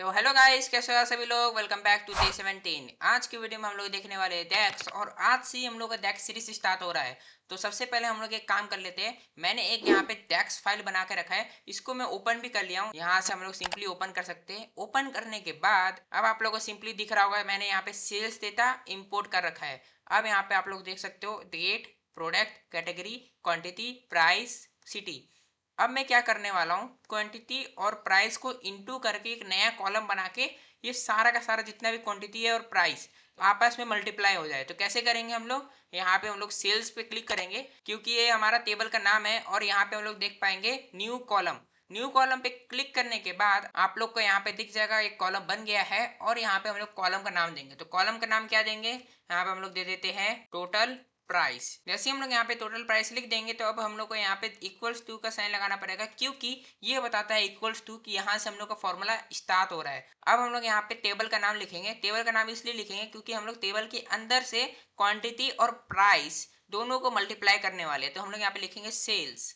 तो hello guys, कैसे हो सभी लोग। Welcome back to day 17। आज की वीडियो में हम लोग देखने वाले हैं डेक्स, और आज से ही हम लोग का डेक्स सीरीज स्टार्ट हो रहा है। तो सबसे पहले हम लोग एक काम कर लेते हैं। मैंने एक यहाँ पे डेक्स फाइल बना के रखा है, इसको मैं ओपन भी कर लिया हूँ। यहाँ से हम लोग सिंपली ओपन कर सकते हैं। ओपन करने के बाद अब आप लोगों को सिंपली दिख रहा होगा, मैंने यहाँ पे सेल्स डेटा इंपोर्ट कर रखा है। अब यहाँ पे आप लोग देख सकते हो date, product, category, quantity, price, city. अब मैं क्या करने वाला हूँ, क्वांटिटी और प्राइस को इनटू करके एक नया कॉलम बना के ये सारा का सारा जितना भी क्वांटिटी है और प्राइस आपस में मल्टीप्लाई हो जाए। तो कैसे करेंगे हम लोग, यहाँ पे हम लोग सेल्स पे क्लिक करेंगे क्योंकि ये हमारा टेबल का नाम है, और यहाँ पे हम लोग देख पाएंगे न्यू कॉलम। न्यू कॉलम पे क्लिक करने के बाद आप लोग को यहाँ पे दिख जाएगा एक कॉलम बन गया है, और यहाँ पे हम लोग कॉलम का नाम देंगे। तो कॉलम का नाम क्या देंगे, यहाँ पे हम लोग दे देते हैं टोटल प्राइस। जैसे हम लोग यहाँ पे टोटल प्राइस लिख देंगे तो अब हम लोग को यहाँ पे इक्वल्स टू का साइन लगाना पड़ेगा, क्योंकि ये बताता है इक्वल्स टू कि यहाँ से हम लोग का फॉर्मूला स्टार्ट हो रहा है। अब हम लोग यहाँ पे टेबल का नाम लिखेंगे। टेबल का नाम इसलिए लिखेंगे क्योंकि हम लोग टेबल के अंदर से क्वांटिटी और प्राइस दोनों को मल्टीप्लाई करने वाले हैं। तो हम लोग यहाँ पे लिखेंगे सेल्स।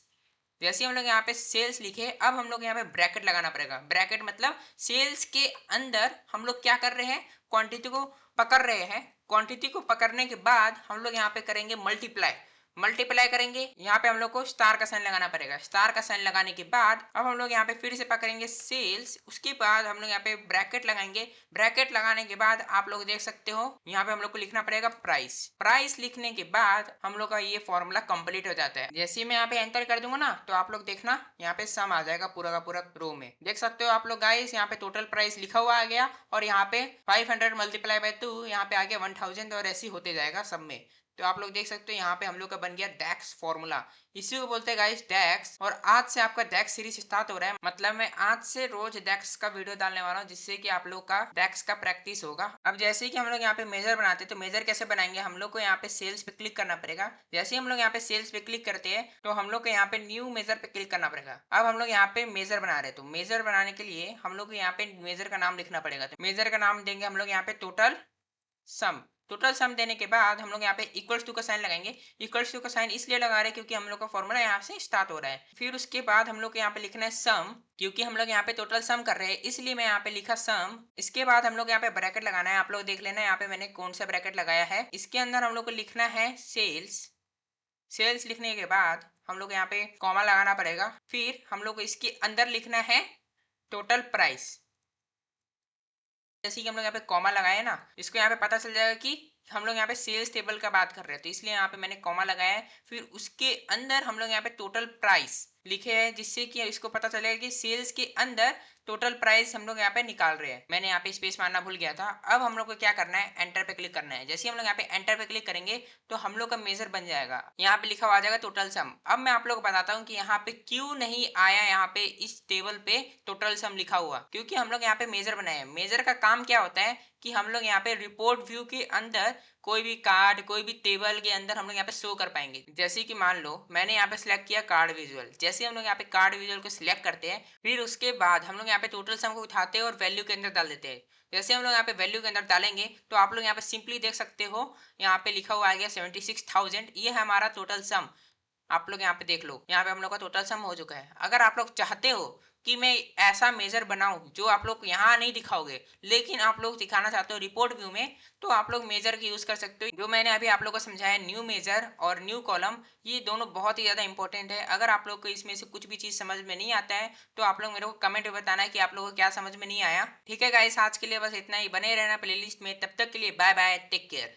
जैसे हम लोग यहाँ पे सेल्स लिखे, अब हम लोग यहाँ पे ब्रैकेट लगाना पड़ेगा। ब्रैकेट मतलब सेल्स के अंदर हम लोग क्या कर रहे हैं, क्वांटिटी को पकड़ रहे हैं। क्वांटिटी को पकड़ने के बाद हम लोग यहाँ पे करेंगे मल्टीप्लाई। मल्टीप्लाई करेंगे, यहाँ पे हम लोग को स्टार का साइन लगाना पड़ेगा। स्टार का साइन लगाने के बाद अब हम लोग यहाँ पे फिर से पकड़ेंगे सेल्स। उसके बाद हम लोग यहाँ पे ब्रैकेट लगाएंगे। ब्रैकेट लगाने के बाद आप लोग देख सकते हो यहाँ पे हम लोग को लिखना पड़ेगा प्राइस। प्राइस लिखने के बाद हम लोग का ये फॉर्मूला कंप्लीट हो जाता है। जैसे ही मैं यहाँ पे एंटर कर दूंगा ना, तो आप लोग देखना यहाँ पे सम आ जाएगा पूरा का पूरा रो में। देख सकते हो आप लोग गाइस, यहाँ पे टोटल प्राइस लिखा हुआ आ गया, और यहाँ पे 500 मल्टीप्लाई बाय 2 यहाँ पे आ गया 1000, और ऐसे ही होते जाएगा सब में। तो आप लोग देख सकते हो यहाँ पे हम लोग का बन गया डेक्स फॉर्मूला। इसी को बोलते हैं गाइस डेक्स। और आज से आपका डेक्स सीरीज स्टार्ट हो रहा है, मतलब मैं आज से रोज डेक्स का वीडियो डालने वाला हूँ, जिससे कि आप लोग का डेक्स का प्रैक्टिस होगा। अब जैसे ही कि हम लोग यहाँ पे मेजर बनाते हैं, तो मेजर कैसे बनाएंगे, हम लोग को यहाँ पे सेल्स पे क्लिक करना पड़ेगा। जैसे ही हम लोग यहाँ पे सेल्स पे क्लिक करते हैं, तो हम लोग को यहाँ पे न्यू मेजर पे क्लिक करना पड़ेगा। अब हम लोग यहाँ पे मेजर बना रहे हैं, तो मेजर बनाने के लिए हम लोग को यहाँ पे मेजर का नाम लिखना पड़ेगा। तो मेजर का नाम देंगे हम लोग यहाँ पे टोटल सम। टोटल सम देने के बाद हम लोग यहाँ पे इक्वल्स टू का साइन लगाएंगे। इक्वल्स टू का साइन इसलिए लगा रहे हैं क्योंकि हम लोग का फॉर्मूला यहाँ से स्टार्ट हो रहा है। फिर उसके बाद हम लोग को यहाँ पे लिखना है सम, क्योंकि हम लोग यहाँ पे टोटल सम कर रहे हैं, इसलिए मैं यहाँ पे लिखा सम। इसके बाद हम लोग यहाँ पे ब्रैकेट लगाना है। आप लोग देख लेना यहाँ पे मैंने कौन सा ब्रैकेट लगाया है। इसके अंदर हम लोग को लिखना है सेल्स। सेल्स लिखने के बाद हम लोग यहाँ पे कॉमा लगाना पड़ेगा। फिर हम लोग को इसके अंदर लिखना है टोटल प्राइस। जैसे कि हम लोग यहाँ पे कॉमा लगाए ना, इसको यहाँ पे पता चल जाएगा कि हम लोग यहाँ पे सेल्स टेबल का बात कर रहे हैं, तो इसलिए यहाँ पे मैंने कॉमा लगाया है। फिर उसके अंदर हम लोग यहाँ पे टोटल प्राइस लिखे हैं, जिससे कि इसको पता चलेगा कि सेल्स के अंदर टोटल प्राइस हम लोग यहाँ पे निकाल रहे हैं। मैंने यहाँ पे स्पेस मारना भूल गया था। अब हम लोग को क्या करना है, एंटर पे क्लिक करना है। जैसे ही हम लोग यहाँ पे एंटर पे क्लिक करेंगे, तो हम लोग का मेजर बन जाएगा। यहाँ पे लिखा हुआ आ जाएगा टोटल सम। अब मैं आप लोग को बताता हूँ कि यहाँ पे क्यों नहीं आया, यहाँ पे इस टेबल पे टोटल सम लिखा हुआ, क्योंकि हम लोग यहाँ पे मेजर बनाए हैं। मेजर का काम क्या होता है कि हम लोग यहाँ पे रिपोर्ट व्यू के अंदर कोई भी कार्ड, कोई भी टेबल के अंदर हम लोग यहाँ पे शो कर पाएंगे। जैसे कि मान लो मैंने यहाँ पे सिलेक्ट किया कार्ड विजुअल। जैसे हम लोग यहाँ पे कार्ड विजुअल को सिलेक्ट करते हैं, फिर उसके बाद हम लोग यहाँ पे टोटल सम को उठाते हैं और वैल्यू के अंदर डाल देते हैं। जैसे हम लोग यहाँ पे वैल्यू के अंदर डालेंगे, तो आप लोग यहाँ पे सिंपली देख सकते हो यहाँ पे लिखा हुआ आ गया 76,000। ये है हमारा टोटल सम। आप लोग यहाँ पे देख लो, यहाँ पे हम लोग का टोटल सम हो चुका है। अगर आप लोग चाहते हो कि मैं ऐसा मेजर बनाऊं जो आप लोग यहाँ नहीं दिखाओगे, लेकिन आप लोग दिखाना चाहते हो रिपोर्ट व्यू में, तो आप लोग मेजर की यूज कर सकते हो। जो मैंने अभी आप लोग को समझाया, न्यू मेजर और न्यू कॉलम, ये दोनों बहुत ही ज्यादा इंपॉर्टेंट है। अगर आप लोग को इसमें से कुछ भी चीज समझ में नहीं आता है, तो आप लोग मेरे को कमेंट में बताना है कि आप लोगों को क्या समझ में नहीं आया। ठीक है गाइस, आज के लिए बस इतना ही। बने रहना प्लेलिस्ट में। तब तक के लिए बाय बाय, टेक केयर।